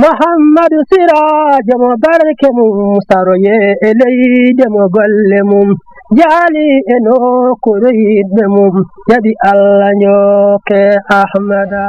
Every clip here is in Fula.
محمد سراج مبارك مستروي إلي دم قلمم جالي إنو كريد مم يدي الله نيوك أحمدا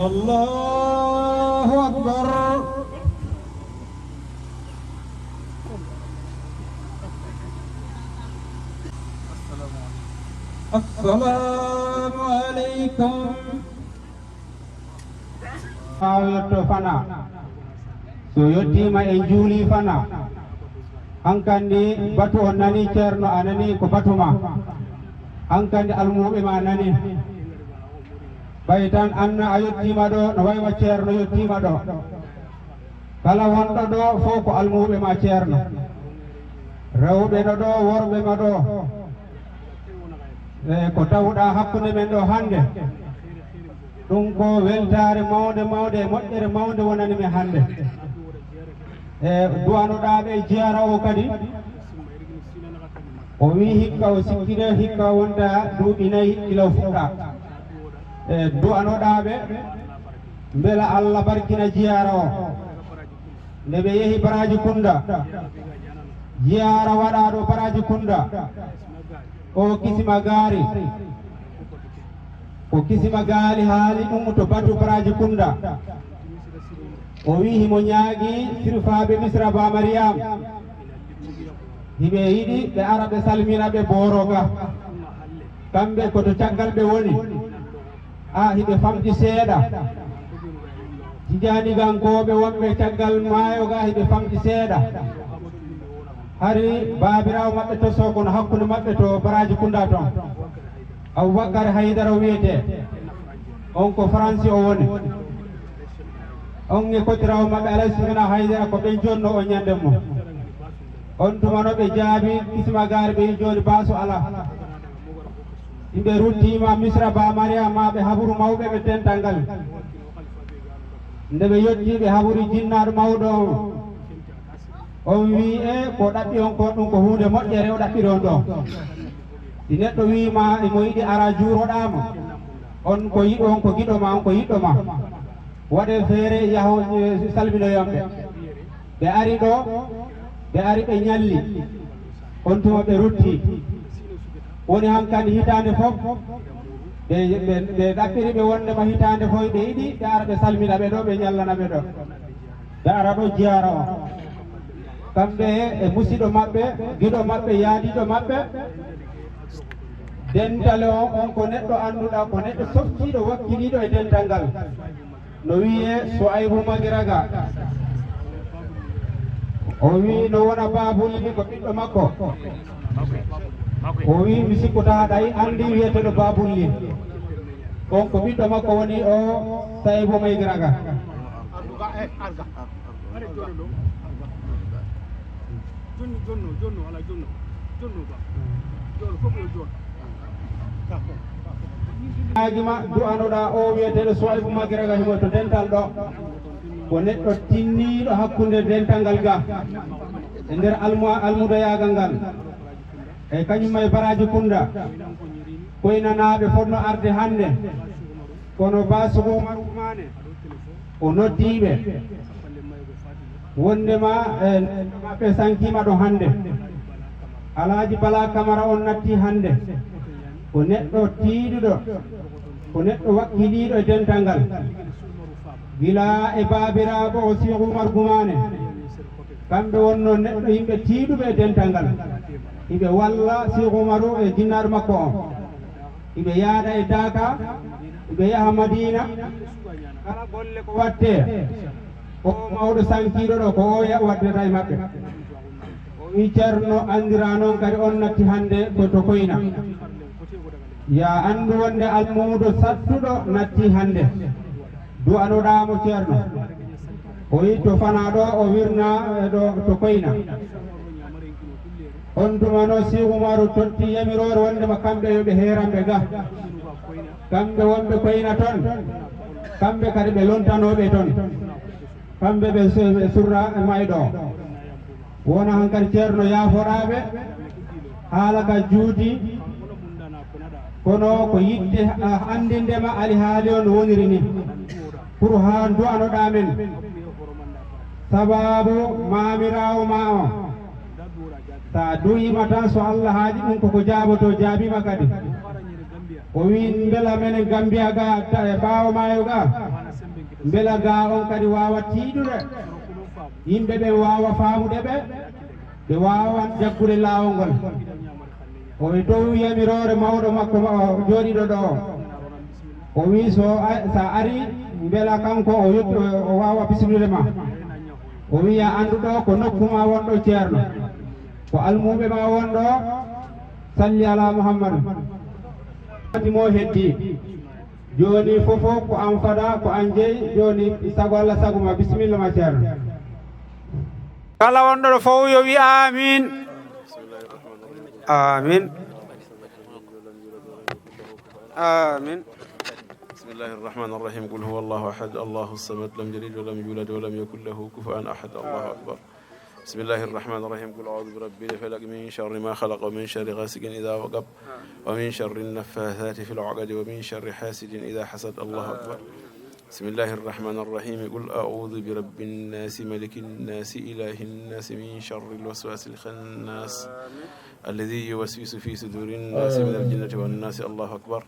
الله أكبر. السلام عليكم. Awiyotto fana so yettima e juuli fana hankandi batu on nani ceerno anani ko batuma hankandi almuɓe ma nani ɓay tan anna a yettima ɗo no waywa ceerno yettima ɗo kala wonɗo ɗo fof ko almuɓe ma ceerno rewɓe no ɗo worɓe ma ɗo e ko tawɗa hakkude men ɗo hande ɗum ko weltare mawde mawde e moƴƴere mawde wonani mi hande e duwanoɗaɓe jiyara o kadi o wi hikka o sikkide hikka wonta duuɓi nayyi ila fuɗɗa e duwanoɗaɓe beela Allah barkina jiyara o nde ɓe yeehi baraji kunda jiyara waɗaɗo baraji kunda o kisima gaari o kisima gaali haali ɗum to batu baraji kunda o wi himo ñaagi sirfaɓe misra ba mariam hiɓe yiɗi ɓe ara ɓe salmina ɓe boroga kamɓe koto caggal ɓe woni hiɓe famɗi seeɗa tijanigankoɓe wonɓe caggal maayo ga hiɓe famɗi seeɗa hari babirawo maɓɓe tosso kono hakkude maɓɓe to baraji kunda toon Aboubacar Haydara wiyete on ko Franci o woni on e kotirawo maɓɓe Alassina Haydara ko ɓen jonno o ñande mo on tumano ɓe jaabi kismagare ɓe joni baso ala yimɓe ruttima Misra ba Mariama ɓe haburu mawɓe ɓe dental ngal nde ɓe yettiɓe haburi jinnaɗo mawɗo on wi ko ɗaɓɓi on ko ɗum ko hunde moƴƴere o ɗaɓɓiri on ɗo si neɗɗo wima emo yiɗi ara juuroɗama on ko yiɗo on ko giɗoma on ko yiɗɗoma waɗe feere yaho salminoyonɓe ɓe ari ɗo ɓe ari ɓe ñalli on tuma ɓe rutti woni hankadi hitande fof ɓe ɗaɓɓiri ɓe wondema hitande fof ɓe yiɗi ɓe ara ɓe salmina ɓe ɗo ɓe ñallana ɓe ɗo ɓe ara ɗo jiyara o kamɓe e musiɗo maɓɓe giɗo maɓɓe yaadiɗo maɓɓe dental on ko neɗɗo annduɗa ko neɗɗo softiɗo wakkiliɗo e dental ngal no wiye Souaibou Magiraga o wi no wona Babulli ko ɓiɗɗo makko o wi mi sikkuta ɗay andi wiyeteɗo Babulli on ko ɓiɗɗo makko woni o Souaibou Magiraga ajima du'anoɗa o wiyeteɗo Souaibou Magiraga himo to dental ɗo ko neɗɗo tinniɗo hakkude dental ngal ga e nder almudoyagal ngal e kañum e baraji kunda koynanaɓe fonno arde hande kono basugo marumane o noddiɓe wondema maɓɓe sankima ɗo hande Alhaji Bala Camara on natti hande ko neɗɗo tiiɗuɗo ko neɗɗo wakkiliɗo e dental ngal gila e babiraɓo o Cheikh Oumar Goumane kamɓe wonno neɗɗo yimɓe tiiɗuɓe e dental ngal hiɓe walla Cheikh Oumarou e jinnaɗo makko o hiɓe yaada e Daka hiɓe yaha Madina kala golle ko watte o mawɗo sankiɗo ɗo ko o waddata e maɓɓe o wi ceerno andira noon kadi on natti hande to Koyna ya andu wonde almudo sattuɗo natti hande du'anoɗamo ceerno o wi to fana ɗo o wirna ɗo to Koyna on dumano Cheikh Oumarou totti yamirore wondema kamɓe yoɓe heeranɓe ga kamɓe wonɓe Koyna toon kamɓe kadi ɓe lontanoɓe toon kamɓe ɓe surra e mayɗo wona hankadi ceerno yaafoɗaɓe haala ka juuti kono ko yidde andindema ali haali on woniri ni pour ha du'anoɗa men sababu mamirawo ma o sa duyima tan so Allah haaji ɗum koko jaaboto jaabima kadi o wi beela men Gambia ga e ɓaawo maayo ga beela ga on kadi wawa tiiɗude yimɓe ɓe wawa faamude ɓe wawa jaggude laawol ngol o wi dow yamirore mawɗo makko jooɗiɗo ɗo o wi sa ari beela kanko o wawa bisminude ma o wiya anduɗo ko nokkuma wonɗo ceerno ko almuɓe ma wonɗo salli ala Muhammadu mo heddi joni fofo ko an fada ko an jeeyi joni sago Allah sago ma bisimilla ma ceerno kala wonɗo ɗo fof yo wi amin amin amin بسم الله الرحمن الرحيم قل هو الله أحد الله الصمد لم يلد ولم يولد ولم يكن له كفوا أحد الله أكبر بسم الله الرحمن الرحيم قل أعوذ برب الفلق من شر ما خلق ومن شر غاسق إذا وقب ومن شر النفاثات في العقد ومن شر حاسد إذا حسد الله أكبر بسم الله الرحمن الرحيم قل أعوذ برب الناس ملك الناس إله الناس من شر الوسواس الخناس الذي يوسوس في صدور الناس من الجنة والناس الله أكبر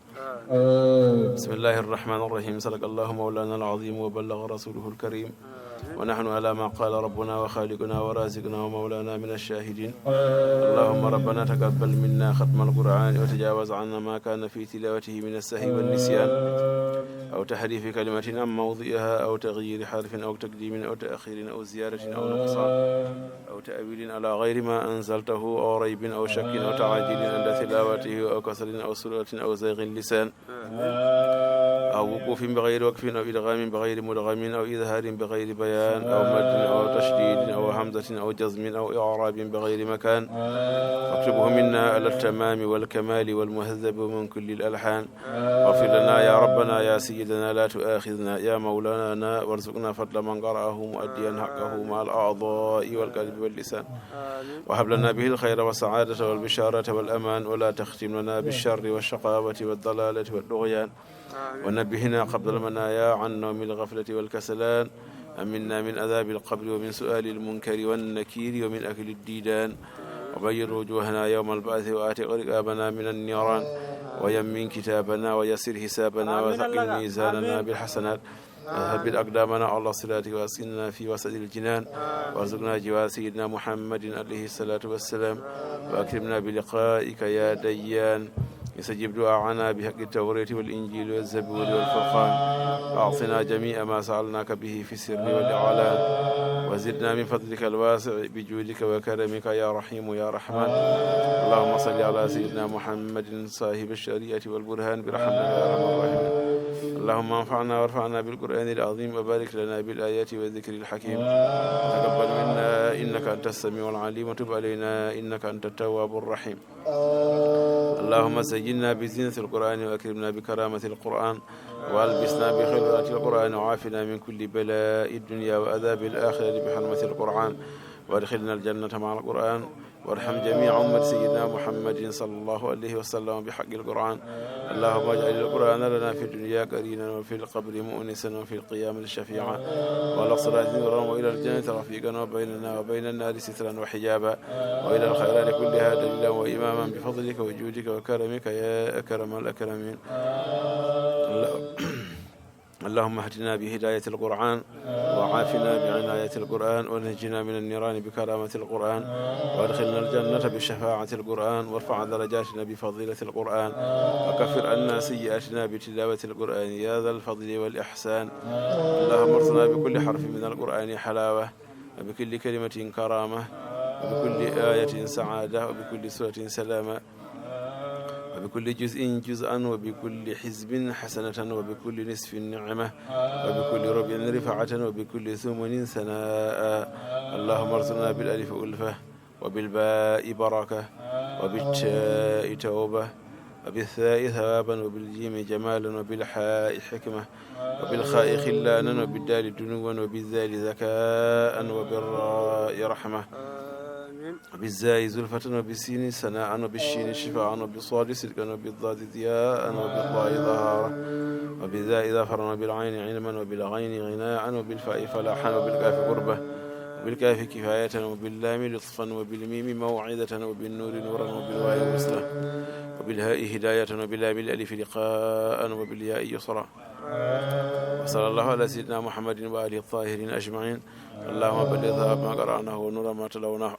بسم الله الرحمن الرحيم صدق الله مولانا العظيم وبلغ رسوله الكريم ونحن على ما قال ربنا وخالقنا ورازقنا ومولانا من الشاهدين. اللهم ربنا تقبل منا ختم القرآن وتجاوز عنا ما كان في تلاوته من السهو والنسيان أو تحريف كلمة عن موضعها أو تغيير حرف أو تقديم أو تأخير أو زيادة أو نقصان أو تأويل على غير ما أنزلته أو ريب أو شك أو تعجيل عند تلاوته أو كسر أو سرعة أو زيغ اللسان أو وقوف بغير وقف أو إدغام بغير مدغم أو إظهار بغير بيان أو مد أو تشديد أو همزة أو جزم أو إعراب بغير مكان فاكتبه منا على التمام والكمال والمهذب من كل الألحان. واغفر لنا يا ربنا يا سيدنا لا تؤاخذنا يا مولانا وارزقنا فضل من قرأه مؤديا حقه مع الأعضاء والقلب واللسان. وهب لنا به الخير والسعادة والبشارة والأمان ولا تختم لنا بالشر والشقاوة والضلالة والطغيان. ونبهنا قبل المنايا عن نوم الغفلة والكسلان. أمنا من عذاب القبر ومن سؤال المنكر والنكير ومن أكل الديدان. وبيض وجوهنا يوم البعث وآتق رقابنا من النيران. ويمن كتابنا ويسر حسابنا وثقل ميزاننا بالحسنات. وثبت أقدامنا على الصراط وأسكننا في وسط الجنان. وارزقنا جوار سيدنا محمد عليه الصلاة والسلام. وأكرمنا بلقائك يا ديان. يستجب دعاءنا بحق التوراة والإنجيل والزبور والفرقان. أعطنا جميع ما سألناك به في السر والإعلان. وزدنا من فضلك الواسع بجودك وكرمك يا رحيم يا رحمن. اللهم صل على سيدنا محمد صاحب الشريعة والبرهان برحمتك يا أرحم الراحمين. اللهم انفعنا وارفعنا بالقرآن العظيم وبارك لنا بالآيات والذكر الحكيم. تقبل منا إنك أنت السميع العليم وتب علينا إنك أنت التواب الرحيم. اللهم زينا بزينة القرآن وأكرمنا بكرامة القرآن وألبسنا بخلقة القرآن وعافنا من كل بلاء الدنيا وعذاب الآخرة بحرمة القرآن وادخلنا الجنة مع القرآن. وارحم جميع أمة سيدنا محمد صلى الله عليه وسلم بحق القرآن. اللهم اجعل القرآن لنا في الدنيا قرينا وفي القبر مؤنسا وفي القيامة شفيعا وعلى الصراط نورا وإلى الجنة رفيقا وبيننا وبين النار سترا وحجابا وإلى الخيرات كلها دليلا وإماما بفضلك وجودك وكرمك يا أكرم الأكرمين. اللهم اهدنا بهداية القرآن وعافنا بعناية القرآن ونجنا من النيران بكرامة القرآن وادخلنا الجنة بشفاعة القرآن وارفع درجاتنا بفضيلة القرآن وكفر عنا سيئاتنا بتلاوة القرآن يا ذا الفضل والإحسان. اللهم ارزقنا بكل حرف من القرآن حلاوة وبكل كلمة كرامة وبكل آية سعادة وبكل سورة سلامة وبكل جزء جزءا وبكل حزب حسنة وبكل نصف نعمة وبكل ربع رفعة وبكل ثمن ثناء. اللهم ارزقنا بالألف ألفة وبالباء بركة وبالتاء توبة وبالثاء ثوابا وبالجيم جمالا وبالحاء حكمة وبالخاء خلانا وبالدال دنوا وبالذال ذكاء وبالراء رحمة وبالزاي زلفة وبالسين سناء وبالشين شفاعا وبالصاد صدقا وبالضاد ضياء وبالضاء ظهارا وبالذاء ظفرا وبالعين علما وبالغين غناء وبالفاء فلاحا وبالكاف قربة وبالكاف كفاية وباللام لطفا وبالميم موعظة وبالنور نورا وبالواو وصلة وبالهاء هداية وباللام الألف لقاء وبالياء يسرا. وصلى الله على سيدنا محمد وآله الطاهرين أجمعين. اللهم بلغ ما قرأناه ونور ما تلوناه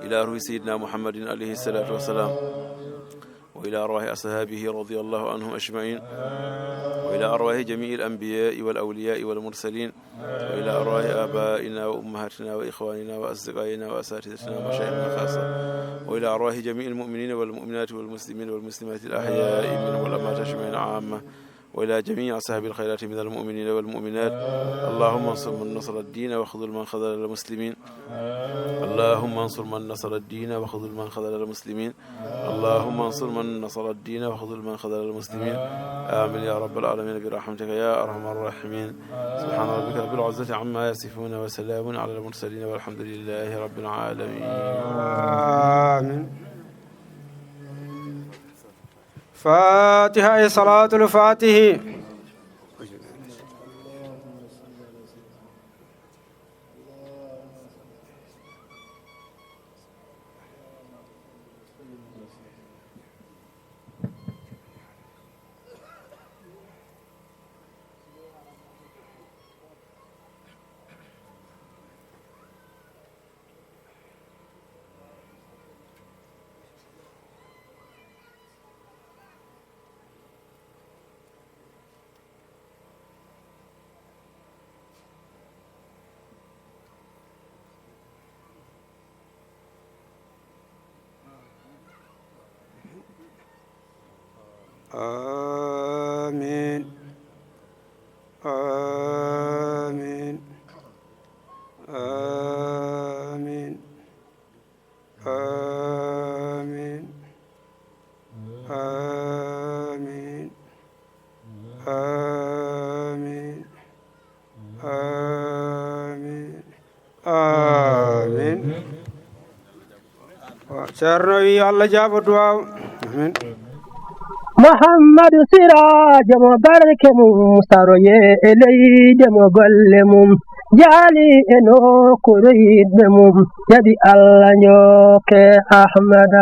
إلى روح سيدنا محمد عليه الصلاة والسلام وإلى أرواح أصحابه رضي الله عنهم أجمعين وإلى أرواح جميع الأنبياء والأولياء والمرسلين وإلى أرواح آبائنا وأمهاتنا وإخواننا وأصدقائنا وأساتذتنا ومشايخنا خاصة وإلى أرواح جميع المؤمنين والمؤمنات والمسلمين والمسلمات الأحياء منهم والأموات أجمعين عامة وإلى جميع أصحاب الخيرات من المؤمنين والمؤمنات. اللهم انصر من نصر الدين وخذل من خذل المسلمين. اللهم انصر من نصر الدين وخذل من خذل المسلمين. اللهم انصر من نصر الدين وخذل من خذل المسلمين. آمين يا رب العالمين برحمتك يا أرحم الراحمين. سبحان ربك رب العزة عما يصفون وسلام على المرسلين والحمد لله رب العالمين. آمين. فاتحة صلاة الفاتحة. آمين آمين آمين آمين آمين آمين آمين آمين شرنوي الله جاب الدعاء آمين محمد سراج مبارك مستروي إلي دم قلمم جالي إنو كريد مم يدي الله نيوك أحمد